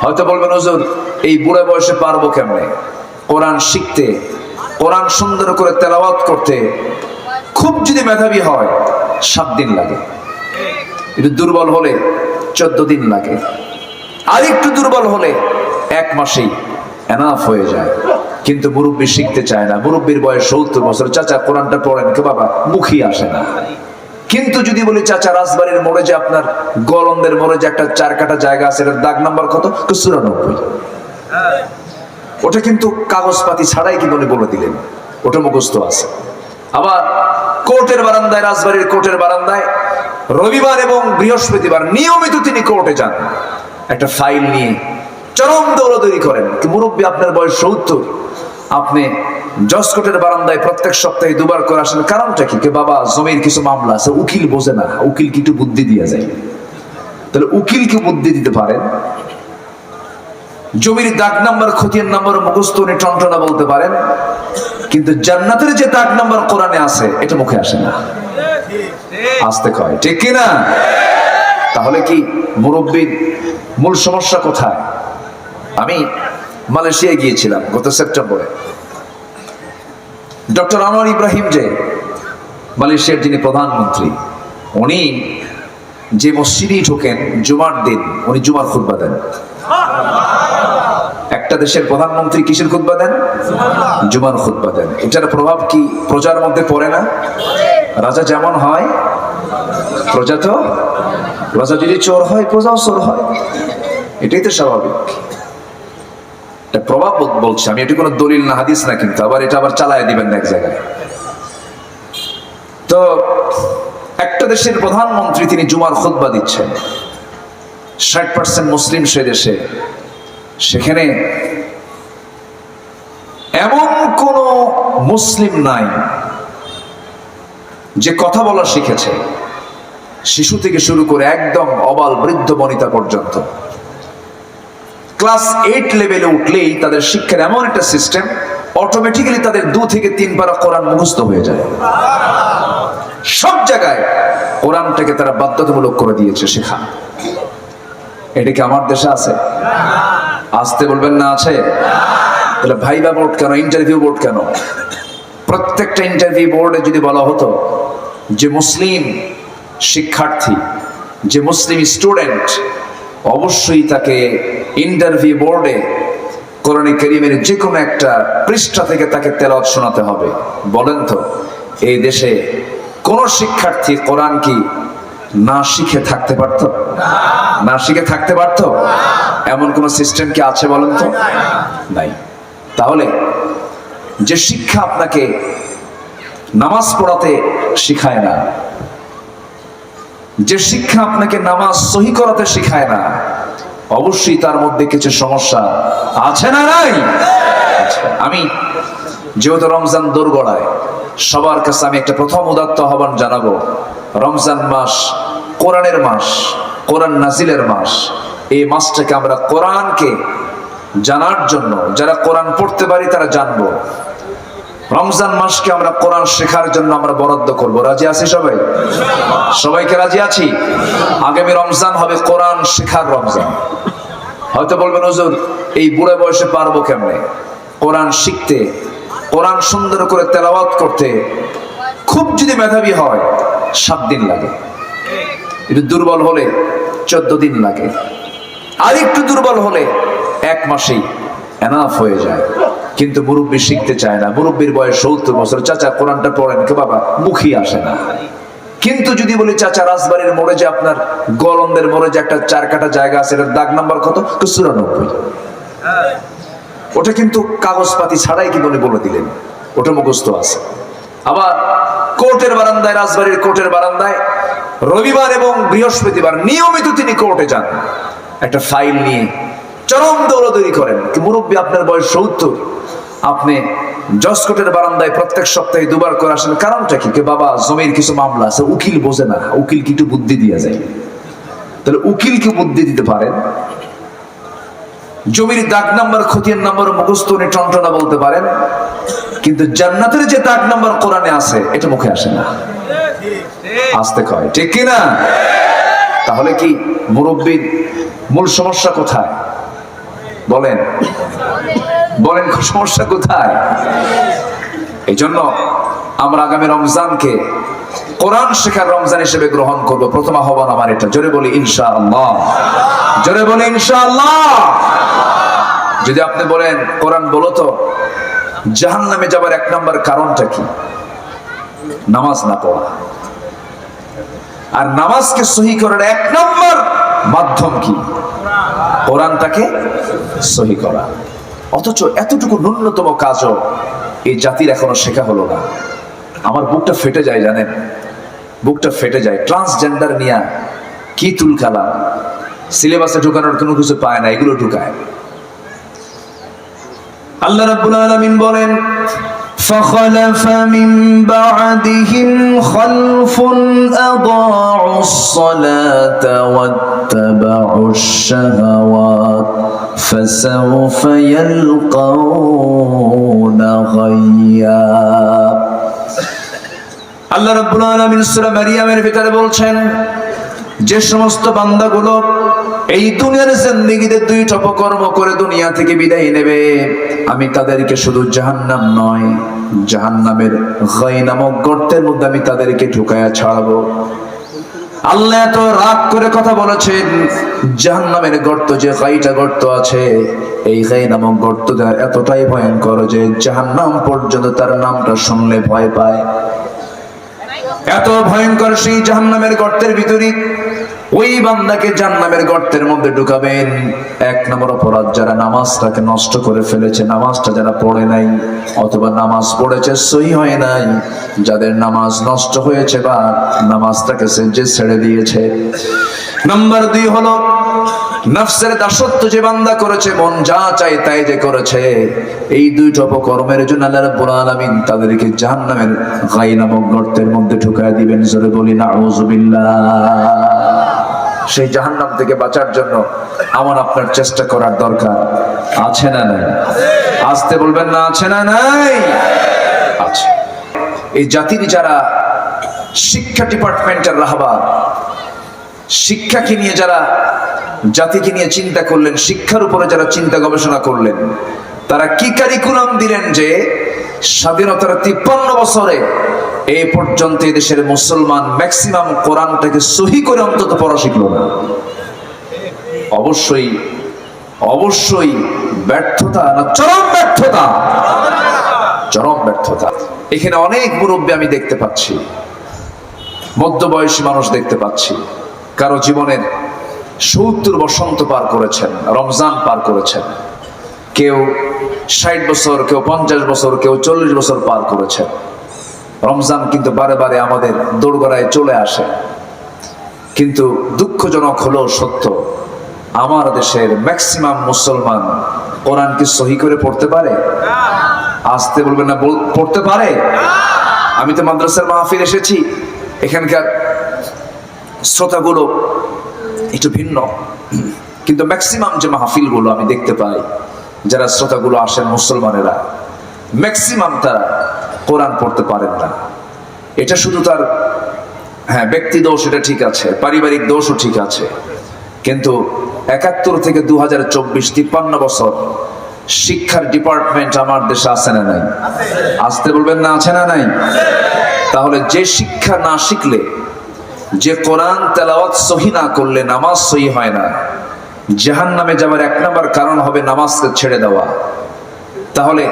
হয়তো বলবেন হুজুর এই বুড়ো বয়সে পারবো কেমনে কোরআন শিখতে, কোরআন সুন্দর করে তেলাওয়াত করতে? খুব যদি মেধাবী হয় 7 দিন লাগে, একটু দুর্বল হলে 14 দিন লাগে, আর একটু দুর্বল হলে 1 মাসেই এনাফ হয়ে যায়। কিন্তু মুরব্বী শিখতে চায় না, মুরব্বীর বয়স 70 বছর, চাচা কোরআনটা পড়েন কে বাবা, মুখই আসে না। কিন্তু যদি বলি চাচা রাজবাড়ির মোড়ে যে আপনার গোলন্দের মোড়ে যে একটা 4 কাটা জায়গা আছে, এটার দাগ নাম্বার কত? 94। ওটা কিন্তু কাগজপাতি ছাড়াই কিন্তু উনি বলে দিলেন, ওটা মুখস্থ আছে। আবার কোর্টের বারান্দায়, রাজবাড়ির কোর্টের বারান্দায় রবিবার এবং বৃহস্পতিবার নিয়মিত তিনি কোর্টে যান, একটা ফাইল নিয়ে চরম দৌড়াদৌড়ি করেন। কি মুরব্বী, আপনার বয়স 70, আপনি জজ কোর্টের বারান্দায় প্রত্যেক সপ্তাহে 2 বার করে আসেন, কারণটা কি? বাবা জমির কিছু মামলা আছে, উকিল বোঝে না, উকিল কি একটু বুদ্ধি দিয়ে যায়? তাহলে উকিলকে বুদ্ধি দিতে পারেন। জমির দাগ নাম্বার, খতিয়ান নাম্বার মুখস্থ উনি টনটনা বলতে পারেন, কিন্তু জান্নাতের যে দাগ নাম্বার কোরআনে আছে এটা মুখে আসে না, আসতে কয়, ঠিক কিনা? তাহলে কি মুরব্বীর মূল সমস্যা কোথায়? আমি মালয়েশিয়ায় গিয়েছিলাম গত সেপ্টেম্বরে। ডক্টর আনোয়ার ইব্রাহিম যে মালয়েশিয়ার যিনি প্রধানমন্ত্রী, উনি যে মসজিদেই ঢোকেন জুমার দিন উনি জুমার খুতবা দেন। একটা দেশের প্রধানমন্ত্রী কিসের খুতবা দেন? জুমার খুতবা দেন। এটার প্রভাব কি প্রজার মধ্যে পড়ে না? রাজা যেমন হয় প্রজা তো, রাজা যদি চোর হয় প্রজাও চোর হয়, এটাই তো স্বাভাবিক। প্রভাব বলছে আমি, এটি কোনো দলিল না, হাদিস না, কিন্তু আবার এটা আবার চালায় দিবেন না এক জায়গায়। তো একটা দেশের প্রধানমন্ত্রী তিনি জুমার খুতবা দিচ্ছেন, 60% মুসলিম সে দেশে, সেখানে এমন কোন মুসলিম নাই যে কথা বলা শিখেছে, শিশু থেকে শুরু করে একদম অবাল বৃদ্ধ বনিতা পর্যন্ত। ক্লাস 8 লেভেলে উঠলেই তাদের শিক্ষার এমন একটা সিস্টেম, অটোমেটিক্যালি তাদের 2 থেকে 3 পারা কোরআন মুখস্থ হয়ে যায়। সব জায়গায় কোরআনটাকে তারা বাধ্যতামূলক করে দিয়েছে শেখা। এটা কি আমার দেশে আছে? আসতে বলবেন না আছে? তাহলে ভাইবা বোর্ড কেন, ইন্টারভিউ বোর্ড কেন? প্রত্যেকটা ইন্টারভিউ বোর্ডে যদি বলা হতো যে মুসলিম শিক্ষার্থী, যে মুসলিম স্টুডেন্ট, অবশ্যই তাকে ইন্টারভিউ বোর্ডে কোরআনে কারীমের যে কোনো একটা পৃষ্ঠা থেকে তাকে তেলাওয়াত শোনাতে হবে, বলেন তো এই দেশে কোন শিক্ষার্থী কোরআন কি না শিখে থাকতে পারতো? না শিখে থাকতে পারতো? এমন কোন সিস্টেম কি আছে বলেন তো? নাই। তাহলে যে শিক্ষা আপনাকে নামাজ পড়াতে শিখায় না, যে শিক্ষা আপনাকে নামাজ সহি করাতে শিখায় না, অবশ্যই তার মধ্যে কিছু সমস্যা আছে না নাই? আমি যেহেতু রমজান দোরগোড়ায়, সবার কাছে আমি একটা প্রথম উদাত্ত আহ্বান জানাবো, রমজান মাস কোরআনের মাস, কোরআন নাজিলের মাস। এই মাসটাকে আমরা কোরআনকে জানার জন্য, যারা কোরআন পড়তে পারি তারা জানবো। রমজান মাসকে আমরা কোরআন শেখার জন্য আমরা বরাদ্দ করব। রাজি আছি সবাই? সবাইকে রাজি আছি? আগামী রমজান হবে কোরআন শেখার রমজান। হয়তো বলবেন হুজুর এই বুড়ো বয়সে পারবো কেমনে কোরআন শিখতে, কোরআন সুন্দর করে তেলাওয়াত করতে? খুব যদি মেধাবী হয় 7 দিন লাগে, একটু দুর্বল হলে 14 দিন লাগে, আর একটু দুর্বল হলে 1 মাসেই এনাফ হয়ে যায়। কিন্তু মুরব্বী শিখতে চায় না, মুরব্বীর বয়স 70 বছর, চাচা কোরআনটা পড়েন কে বাবা, মুখই আসে না। কিন্তু যদি বলি চাচা রাজবাড়ির মোড়ে যে আপনার গোলন্দের মোড়ে যে একটা 4 কাটা জায়গা আছে, এটার দাগ নাম্বার কত? 94। ওটা কিন্তু কাগজপাতি ছাড়াই কিন্তু উনি বলে দিলেন, ওটা মুখস্থ আছে। আবার কোর্টের বারান্দায়, রাজবাড়ির কোর্টের বারান্দায় রবিবার এবং বৃহস্পতিবার নিয়মিত তিনি কোর্টে যান, একটা ফাইল নিয়ে চরম দৌড়াদৌড়ি করেন। কি মুরব্বী, আপনার বয়স 70, আপনি জজ কোর্টের বারান্দায় প্রত্যেক সপ্তাহে 2 বার করে আসেন, কারণটা কি? বাবা জমির কিছু মামলা আছে, উকিল বোঝে না, উকিল কি একটু বুদ্ধি দিয়ে যায়? তাহলে উকিলকে বুদ্ধি দিতে পারেন। জমির দাগ নাম্বার, খতিয়ান নাম্বার মুখস্থ উনি টনটনা বলতে পারেন, কিন্তু জান্নাতের যে দাগ নাম্বার কোরআনে আছে এটা মুখে আসে না, আসতে কয়, ঠিক কিনা? তাহলে কি মুরব্বীর মূল সমস্যা কোথায়? বলেন বলেন, সমস্যা কোথায়? এই জন্য আমরা আগামী রমজানকে কোরআন শেখার রমজান হিসেবে গ্রহণ করব। প্রথম আহ্বান আমার এটা, জোরে বলি ইনশাআল্লাহ, জোরে বলি ইনশাআল্লাহ। যদি আপনি বলেন কোরআন বলো তো জাহান্নামে যাবার 1 নম্বর কারণটা কি? নামাজ না পড়া। আর নামাজকে সহি করার 1 নম্বর মাধ্যম কি? কোরআনটাকে সহি করা। অথচ এতটুকু ন্যূনতম কাজও এই জাতির এখনো শেখা হলো না। আমার বুকটা ফেটে যায়, জানেন, বুকটা ফেটে যায়। ট্রান্সজেন্ডার নিয়ে কি তুলকালাম, সিলেবাসে ঢুকানোর কোনো কিছু পায় না, এগুলো ঢুকায়। আল্লাহ রাব্বুল আলামিন বলেন, فخلف من بعدهم خلف أضاعوا الصلاة واتبعوا الشهوات فسوف يلقون غيا। আল্লাহ রাব্বুল আলামিন সূরা মারিয়ামের ভিতরে বলছেন, যে সমস্ত বান্দাগুলো এই দুনিয়ার জিন্দেগিতে 2টা অপকর্ম করে দুনিয়া থেকে বিদায় নেবে, আমি তাদেরকে শুধু জাহান্নাম নয়, জাহান্নামের গাই নামক গর্তের মধ্যে আমি তাদেরকে ঢুকায়া ছাড়াবো। আল্লাহ এত রাগ করে কথা বলেছেন, জাহান্নামের গর্ত, যে গাইটা গর্ত আছে, এই গাই নামক গর্তটা এতটাই ভয়ঙ্কর যে জাহান্নাম পর্যন্ত তার নামটা শুনলে ভয় পায়। এত ভয়ঙ্কর সেই জাহান্নামের গর্তের ভিতরে ওই বান্দাকে জাহান্নামের গর্তের মধ্যে ঢুকাবেন। 1 নম্বর অপরাধ, যারা নামাজটাকে নষ্ট করে ফেলেছে, নামাজটা যারা পড়ে নাই অথবা নামাজ পড়েছে সহি হয় নাই, যাদের নামাজ নষ্ট হয়েছে বা নামাজটাকে যে ছেড়ে দিয়েছে। নাম্বার 2 হলো নফসের দাসত্ব যে বান্দা করেছে, মন যা চায় তাই যে করেছে। এই 2টা অপকর্মের জন্য আল্লাহ রাব্বুল আলামিন তাদেরকে জাহান্নামের গাই নামক গর্তের মধ্যে ঢুকায় দিবেন। জোরে বলি নাউযুবিল্লাহ। সেই জাহান্নাম থেকে বাঁচার জন্য আমার আপনার চেষ্টা করার দরকার আছে না নাই? আসতে বলবেন না, আছে না নাই? আছে। এই জাতির যারা শিক্ষা ডিপার্টমেন্টের রাহবার, শিক্ষাকে নিয়ে যারা জাতিকে নিয়ে চিন্তা করলেন, শিক্ষার উপরে যারা চিন্তা গবেষণা করলেন, তারা কি কারিকুলাম দিলেন যে স্বাধীনতার 53 বছরে এই পর্যন্ত এই দেশের মুসলমান ম্যাক্সিমাম কোরআনটাকে সহি করে অন্তত পড়া শিখলো না। অবশ্যই অবশ্যই ব্যর্থতা না চরম ব্যর্থতা, চরম ব্যর্থতা। এখানে অনেক মুরব্বী আমি দেখতে পাচ্ছি, মধ্যবয়সী মানুষ দেখতে পাচ্ছি, কারো জীবনের 70 বসন্ত পার করেছেন, রমজান পার করেছেন, কেউ 60 বছর, কেউ 50 বছর, কেউ 40 বছর পার করেছেন। রমজান কিন্তু বারে বারে আমাদের দোরগোড়ায় চলে আসে। কিন্তু দুঃখজনক হলেও সত্য, আমার দেশের ম্যাক্সিমাম মুসলমান কোরআন কি সহি করে পড়তে পারে? আসতে বলবেন না, পড়তে পারে? আমি তো মাদ্রাসার মাহফিল এসেছি, এখানকার শ্রোতাগুলো একটু ভিন্ন, কিন্তু ম্যাক্সিমাম যে মাহফিলগুলো আমি দেখতে পাই, যারা শ্রোতাগুলো আসেন মুসলমানেরা, ম্যাক্সিমাম তারা কোরআন পড়তে পারেন না। এটা শুধু তার ব্যক্তি দোষ, এটা ঠিক আছে, পারিবারিক দোষও ঠিক আছে, কিন্তু 71 থেকে 2024 53 বছর শিক্ষার ডিপার্টমেন্ট আমার দেশে আছে না নাই? আসতে বলবেন না, আছে না নাই? তাহলে যে শিক্ষা না শিখলে, যে কোরআন তেলাওয়াত সহি না করলে নামাজ সহি হয় না, জাহান্নামে যাবার 1 নম্বর কারণ হবে নামাজকে ছেড়ে দেওয়া। তাহলে